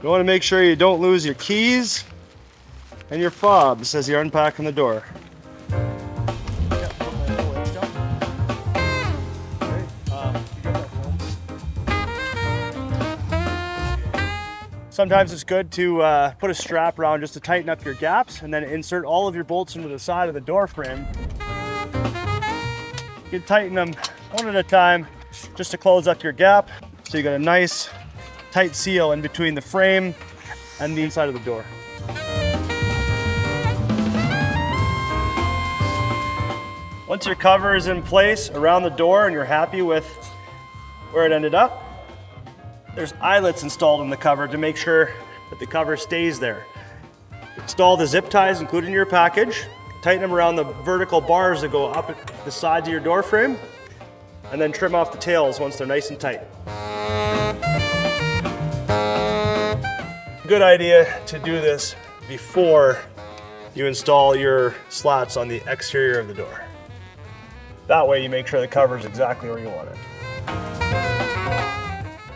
You want to make sure you don't lose your keys and your fobs as you're unpacking the door. Sometimes it's good to put a strap around just to tighten up your gaps and then insert all of your bolts into the side of the door frame. You can tighten them one at a time just to close up your gap so you got a nice tight seal in between the frame and the inside of the door. Once your cover is in place around the door and you're happy with where it ended up, there's eyelets installed in the cover to make sure that the cover stays there. Install the zip ties included in your package, tighten them around the vertical bars that go up the sides of your door frame, and then trim off the tails once they're nice and tight. Good idea to do this before you install your slats on the exterior of the door. That way you make sure the cover is exactly where you want it.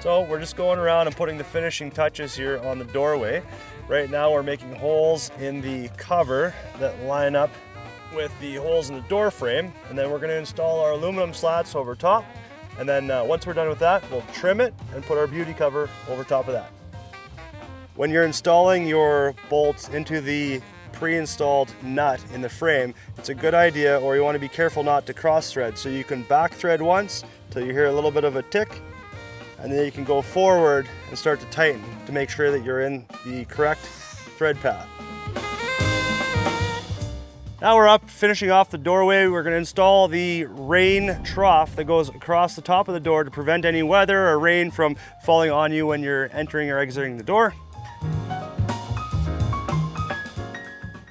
So we're just going around and putting the finishing touches here on the doorway. Right now we're making holes in the cover that line up with the holes in the door frame, and then we're going to install our aluminum slats over top, and then once we're done with that, we'll trim it and put our beauty cover over top of that. When you're installing your bolts into the pre-installed nut in the frame, it's a good idea, or you want to be careful not to cross thread. So you can back thread once till you hear a little bit of a tick, and then you can go forward and start to tighten to make sure that you're in the correct thread path. Now we're up finishing off the doorway. We're going to install the rain trough that goes across the top of the door to prevent any weather or rain from falling on you when you're entering or exiting the door.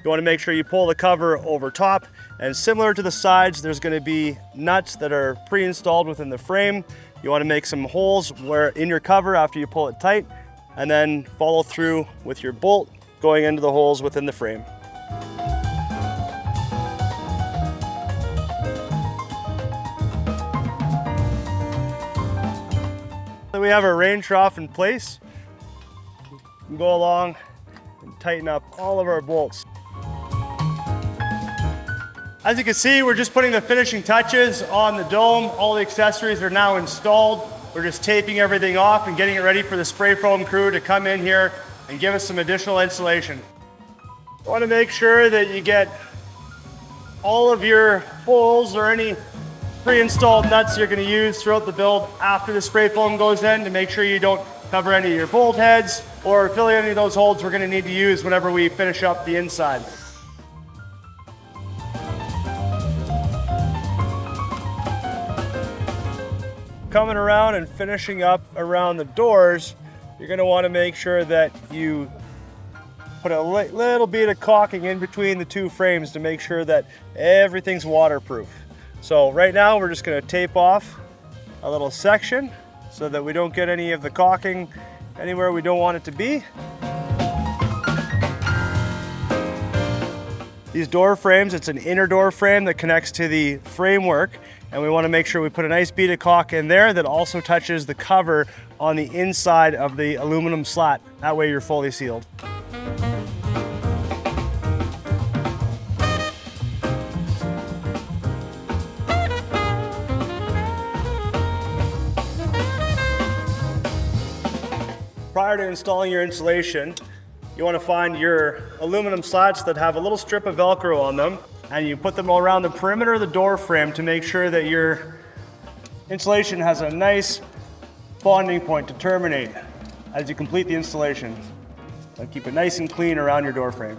You want to make sure you pull the cover over top, and similar to the sides, there's going to be nuts that are pre-installed within the frame. You want to make some holes where in your cover after you pull it tight, and then follow through with your bolt going into the holes within the frame. So we have our rain trough in place. You can go along and tighten up all of our bolts. As you can see, we're just putting the finishing touches on the dome. All the accessories are now installed. We're just taping everything off and getting it ready for the spray foam crew to come in here and give us some additional insulation. You want to make sure that you get all of your holes or any pre-installed nuts you're going to use throughout the build after the spray foam goes in, to make sure you don't cover any of your bolt heads or fill any of those holes we're going to need to use whenever we finish up the inside. Coming around and finishing up around the doors, you're going to want to make sure that you put a little bit of caulking in between the two frames to make sure that everything's waterproof. So right now we're just going to tape off a little section so that we don't get any of the caulking anywhere we don't want it to be. These door frames, it's an inner door frame that connects to the framework, and we want to make sure we put a nice bead of caulk in there that also touches the cover on the inside of the aluminum slat. That way you're fully sealed. Prior to installing your insulation, you want to find your aluminum slats that have a little strip of Velcro on them, and you put them around the perimeter of the door frame to make sure that your insulation has a nice bonding point to terminate as you complete the installation. And keep it nice and clean around your door frame.